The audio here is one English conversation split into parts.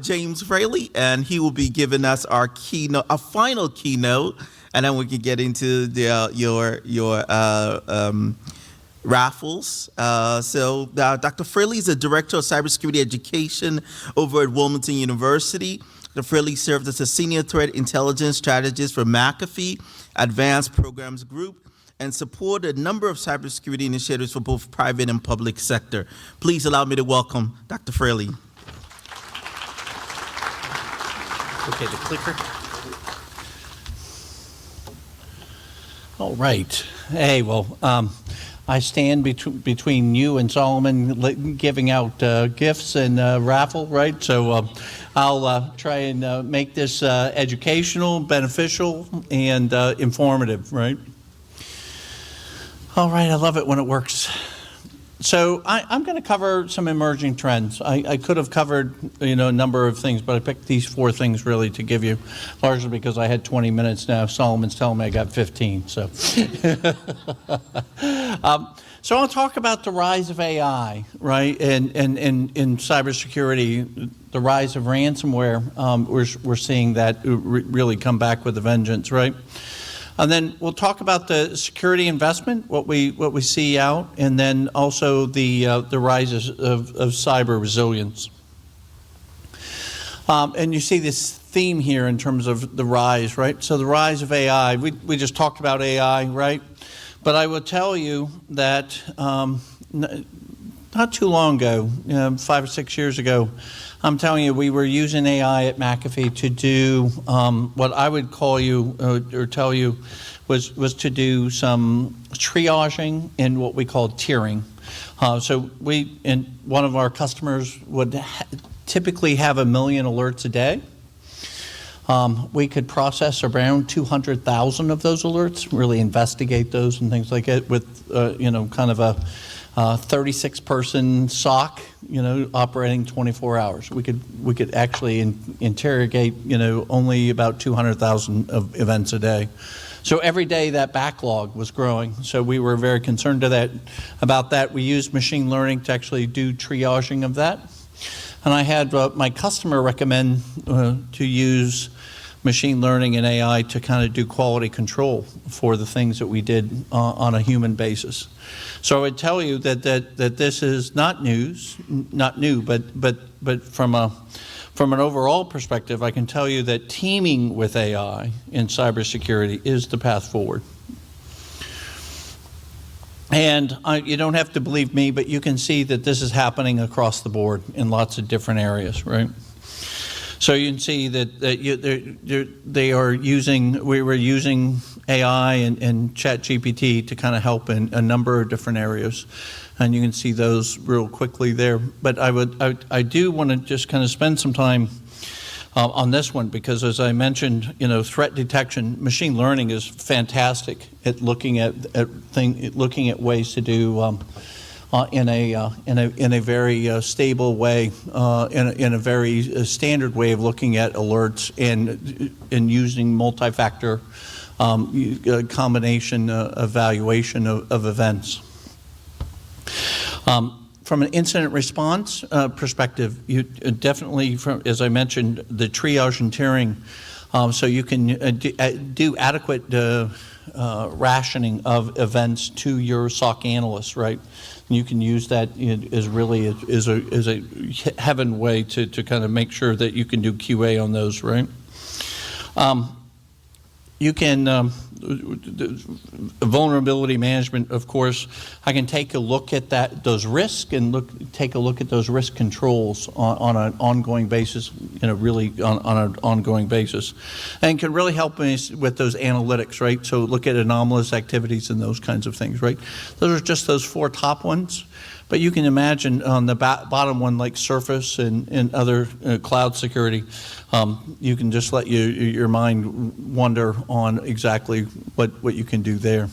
James Fraley, and he will be giving us our keynote, a final keynote, and then we can get into your raffles. Dr. Fraley is the Director of Cybersecurity Education over at Wilmington University. Dr. Fraley served as a Senior Threat Intelligence Strategist for McAfee Advanced Programs Group and supported a number of cybersecurity initiatives for both private and public sector. Please allow me to welcome Dr. Fraley. Okay, the clicker. All right. Hey, well, I stand between you and Solomon giving out gifts and raffle, right? So I'll try and make this educational, beneficial, and informative, right? All right, I love it when it works. So I'm going to cover some emerging trends. I could have covered, a number of things, but I picked these 4 things really to give you, largely because I had 20 minutes now. Solomon's telling me I got 15. So, so I'll talk about the rise of AI, right, and in cybersecurity, the rise of ransomware. We're seeing that really come back with a vengeance, right? And then we'll talk about the security investment, what we see out, and then also the rise of cyber resilience. And you see this theme here in terms of the rise, right? So the rise of AI, we just talked about AI, right? But I will tell you that not too long ago, 5 or 6 years ago, I'm telling you, we were using AI at McAfee to do what I would call you or tell you was to do some triaging and what we call tiering. So one of our customers would typically have 1 million alerts a day. We could process around 200,000 of those alerts, really investigate those and things like that with kind of a 36-person SOC, operating 24 hours. We could actually interrogate, only about 200,000 of events a day. So every day that backlog was growing. So we were very concerned about that. We used machine learning to actually do triaging of that. And I had my customer recommend to use machine learning and AI to kind of do quality control for the things that we did on a human basis. So I would tell you that this is not new, but from an overall perspective, I can tell you that teaming with AI in cybersecurity is the path forward. And you don't have to believe me, but you can see that this is happening across the board in lots of different areas, right? So you can see that we were using AI and ChatGPT to kind of help in a number of different areas. And you can see those real quickly there. But I do want to just kind of spend some time on this one because, as I mentioned, threat detection, machine learning is fantastic at looking at ways to do in a very stable way, in a very standard way of looking at alerts and using multi-factor combination evaluation of events. From an incident response perspective, you definitely, as I mentioned, the triage and tiering, so you can do adequate rationing of events to your SOC analysts, right? And you can use that as a heaven way to kind of make sure that you can do QA on those, right? You can, vulnerability management, of course, I can take a look at those risks and take a look at those risk controls on an ongoing basis, really on an ongoing basis. And can really help me with those analytics, right? So look at anomalous activities and those kinds of things, right? Those are just those 4 top ones. But you can imagine on the bottom one, like Surface and other cloud security, you can just let your mind wander on exactly what you can do there.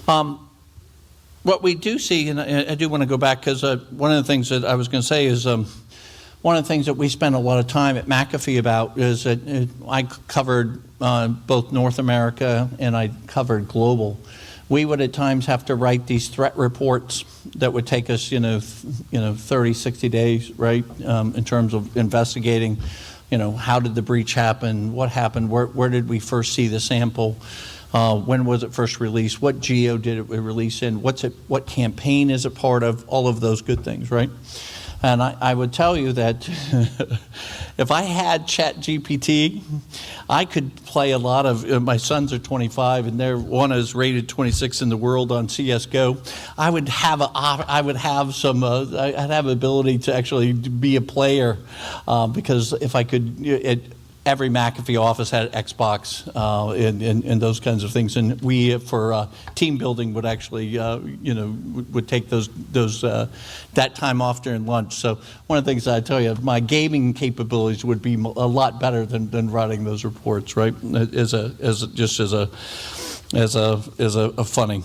What we do see, and I do want to go back because one of the things that I was going to say is one of the things that we spend a lot of time at McAfee about is that I covered both North America and I covered global. We would at times have to write these threat reports that would take us, 30, 60 days, right, in terms of investigating, how did the breach happen, what happened, where did we first see the sample, when was it first released, what geo did it release in, what campaign is it part of, all of those good things, right? And I would tell you that if I had ChatGPT, I could play a lot of, my sons are 25 and one is rated 26 in the world on CSGO. I'd have ability to actually be a player because if I could, every McAfee office had Xbox and those kinds of things, and we for team building would actually would take those that time off during lunch. So one of the things I tell you, my gaming capabilities would be a lot better than writing those reports, right? As a funny.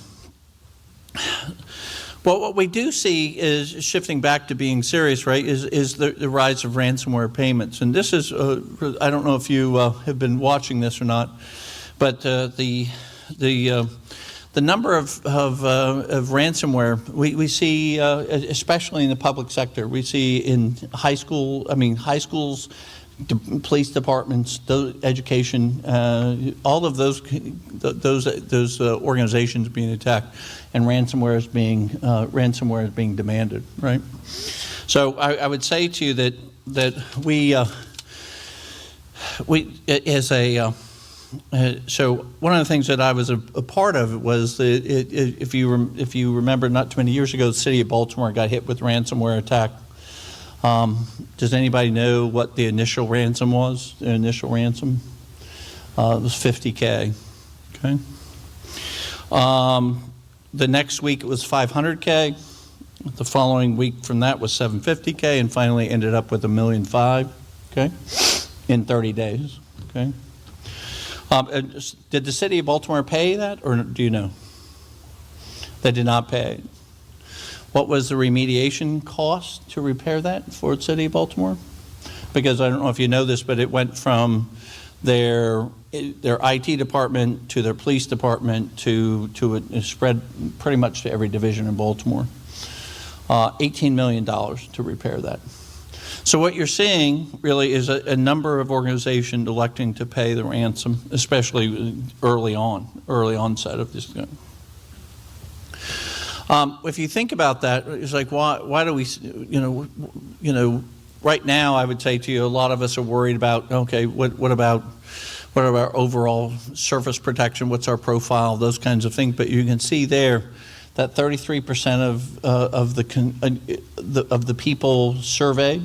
Well, what we do see is, shifting back to being serious, right, is the rise of ransomware payments. And this is, I don't know if you have been watching this or not, but the number of ransomware we see, especially in the public sector, we see in high schools, police departments, education, all of those organizations being attacked, and ransomware is being demanded, right? So I would say to you that so one of the things that I was a part of was if you remember, not too many years ago, the city of Baltimore got hit with ransomware attack. Does anybody know what the initial ransom was? The initial ransom? It was $50K. Okay. The next week it was $500K. The following week from that was $750K, and finally ended up with $1.5 million. Okay, in 30 days. Okay. Did the city of Baltimore pay that, or do you know? They did not pay. What was the remediation cost to repair that for the city of Baltimore? Because I don't know if you know this, but it went from their IT department to their police department to it spread pretty much to every division in Baltimore. $18 million to repair that. So what you're seeing really is a number of organizations electing to pay the ransom, especially early onset of this thing. If you think about that, it's like, why do we, right now I would say to you, a lot of us are worried about, okay, what about overall surface protection, what's our profile, those kinds of things. But you can see there that 33% of the people surveyed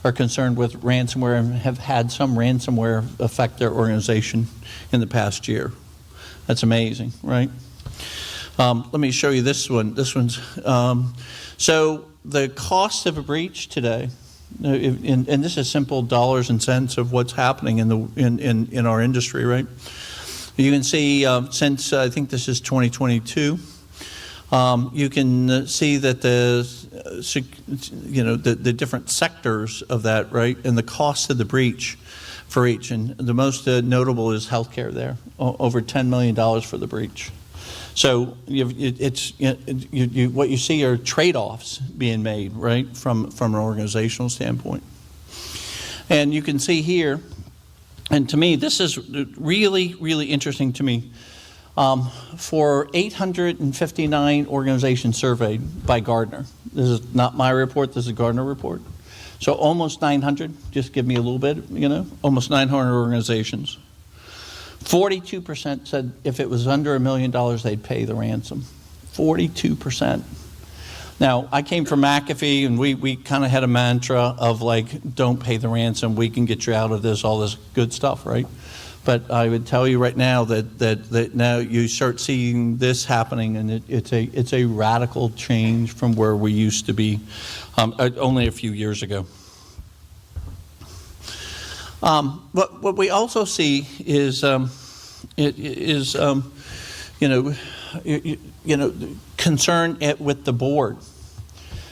are concerned with ransomware and have had some ransomware affect their organization in the past year. That's amazing, right? Let me show you this one. This one's so the cost of a breach today, and this is simple dollars and cents of what's happening in our industry, right? You can see since I think this is 2022, you can see that the different sectors of that, right, and the cost of the breach for each, and the most notable is healthcare. There, over $10 million for the breach. So what you see are trade-offs being made, right, from an organizational standpoint. And you can see here, and to me, this is really, really interesting to me. For 859 organizations surveyed by Gartner, this is not my report, this is a Gartner report. So almost 900, just give me a little bit, almost 900 organizations. 42% said if it was under $1 million, they'd pay the ransom. 42%. Now, I came from McAfee, and we kind of had a mantra of like, don't pay the ransom, we can get you out of this, all this good stuff, right? But I would tell you right now that now you start seeing this happening, and it's a radical change from where we used to be only a few years ago. What we also see is concern with the board.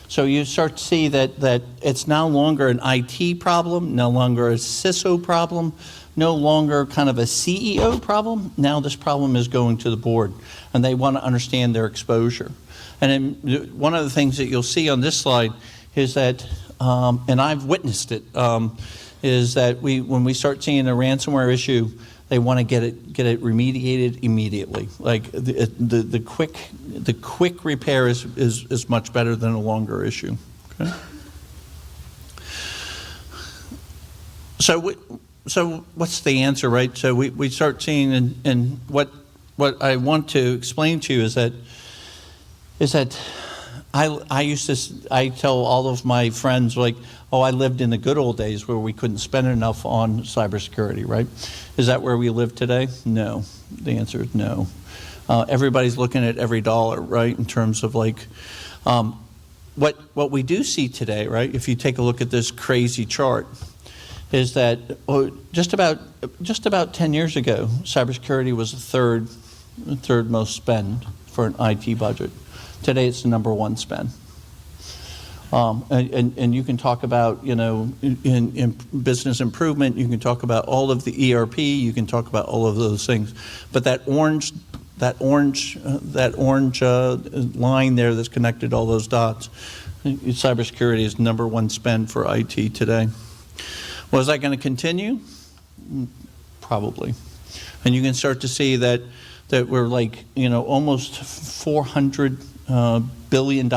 So you start to see that it's no longer an IT problem, no longer a CISO problem, no longer kind of a CEO problem. Now this problem is going to the board, and they want to understand their exposure. And then one of the things that you'll see on this slide is that, and I've witnessed it, is that when we start seeing a ransomware issue, they want to get it remediated immediately. Like the quick repair is much better than a longer issue. Okay. So what's the answer, right? So we start seeing, and what I want to explain to you is that I tell all of my friends, like, oh, I lived in the good old days where we couldn't spend enough on cybersecurity, right? Is that where we live today? No. The answer is no. Everybody's looking at every dollar, right, in terms of like, what we do see today, right, if you take a look at this crazy chart, is that just about 10 years ago, cybersecurity was the third most spend for an IT budget. Today, it's the #1 spend. And you can talk about, in business improvement, you can talk about all of the ERP, you can talk about all of those things. But that orange line there that's connected all those dots, cybersecurity is #1 spend for IT today. Well, is that going to continue? Probably. And you can start to see that we're like, almost $400 billion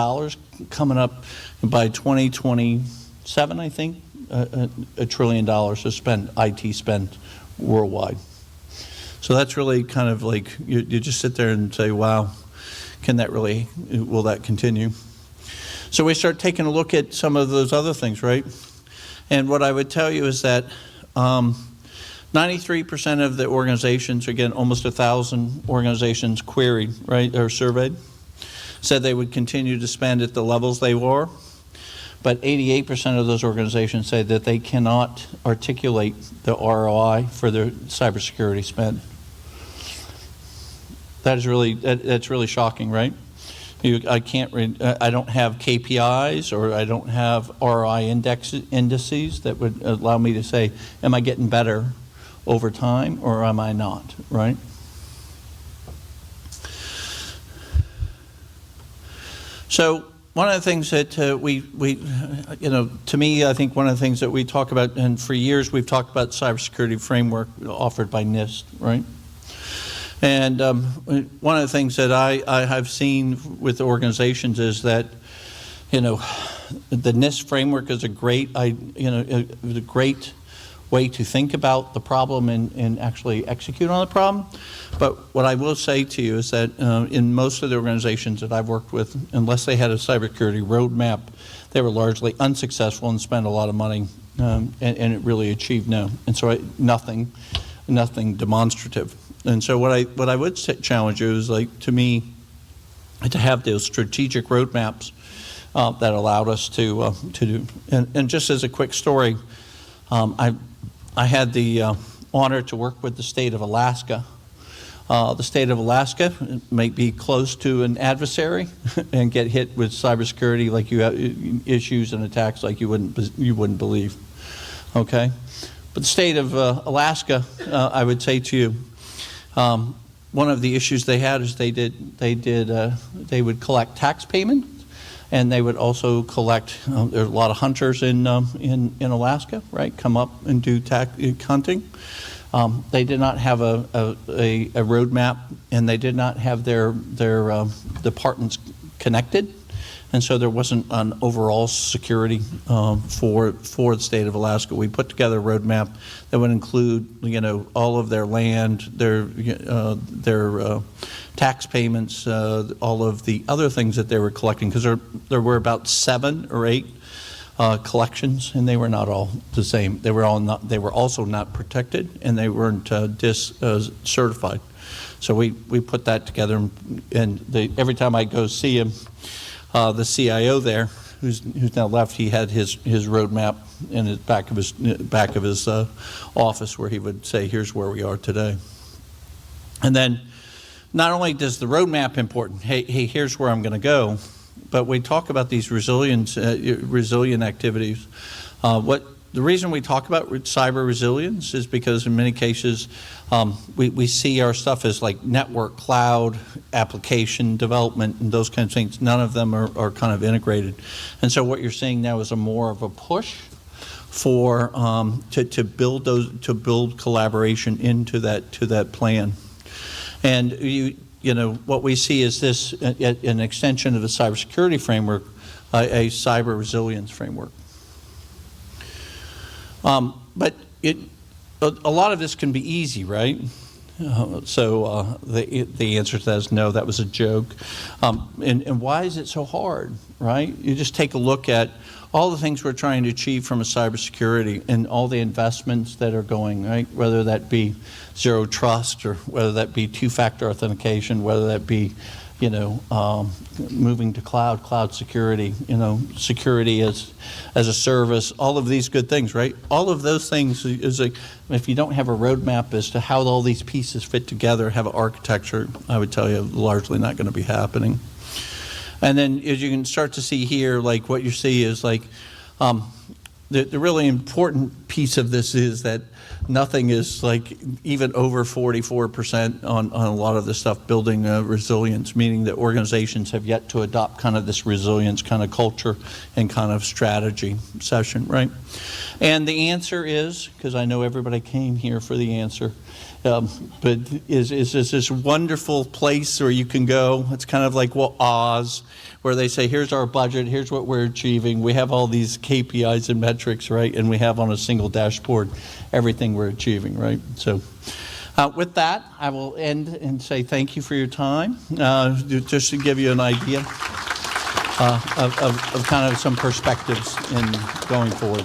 coming up by 2027, I think, $1 trillion to spend, IT spend worldwide. So that's really kind of like, you just sit there and say, wow, will that continue? So we start taking a look at some of those other things, right? And what I would tell you is that 93% of the organizations, again, almost 1,000 organizations queried, right, or surveyed, said they would continue to spend at the levels they were. But 88% of those organizations say that they cannot articulate the ROI for their cybersecurity spend. That's really shocking, right? I don't have KPIs, or I don't have ROI indices that would allow me to say, am I getting better over time or am I not, right? So one of the things that to me, I think one of the things that we talk about, and for years we've talked about cybersecurity framework offered by NIST, right? And one of the things that I have seen with organizations is that, the NIST framework is a great way to think about the problem and actually execute on the problem. But what I will say to you is that in most of the organizations that I've worked with, unless they had a cybersecurity roadmap, they were largely unsuccessful and spent a lot of money, and it really achieved nothing demonstrative. And so what I would challenge you is, like, to me, to have those strategic roadmaps that allowed us to do. And just as a quick story, I had the honor to work with the state of Alaska. The state of Alaska might be close to an adversary and get hit with cybersecurity, like you have issues and attacks like you wouldn't believe. Okay, but the state of Alaska, I would say to you, one of the issues they had is they would collect tax payments, and they would also collect. There's a lot of hunters in Alaska, right? Come up and do hunting. They did not have a roadmap, and they did not have their departments connected, and so there wasn't an overall security for the state of Alaska. We put together a roadmap that would include, all of their land, their tax payments, all of the other things that they were collecting, because there were about 7 or 8 collections, and they were not all the same. They were also not protected, and they weren't certified. So we put that together, and every time I go see him, the CIO there, who's now left, he had his roadmap in the back of his office, where he would say, "Here's where we are today." And then, not only does the roadmap important, hey, here's where I'm going to but we talk about these resilient activities. What The reason we talk about cyber resilience is because in many cases we see our stuff as like network, cloud, application development, and those kinds of things. None of them are kind of integrated. And so what you're seeing now is more of a push for to build collaboration into that plan. And you know what we see is this an extension of the cybersecurity framework, a cyber resilience framework. But a lot of this can be easy, right? So the answer to that is no, that was a joke. And why is it so hard, right? You just take a look at all the things we're trying to achieve from a cybersecurity and all the investments that are going, right? Whether that be zero trust or whether that be two-factor authentication, whether that be, you know, moving to cloud security, you know, security as a service, all of these good things, right? All of those things is like, if you don't have a roadmap as to how all these pieces fit together, have an architecture, I would tell you largely not going to be happening. And then as you can start to see here, like what you see is like, the really important piece of this is that nothing is like even over 44% on a lot of this stuff building resilience, meaning that organizations have yet to adopt kind of this resilience kind of culture and kind of strategy session, right? And the answer is, because I know everybody came here for the answer, but is this wonderful place where you can go. It's kind of like, well, Oz, where they say, here's our budget, here's what we're achieving. We have all these KPIs and metrics, right? And we have on a single dashboard everything we're achieving, right? So with that, I will end and say thank you for your time, just to give you an idea of kind of some perspectives in going forward.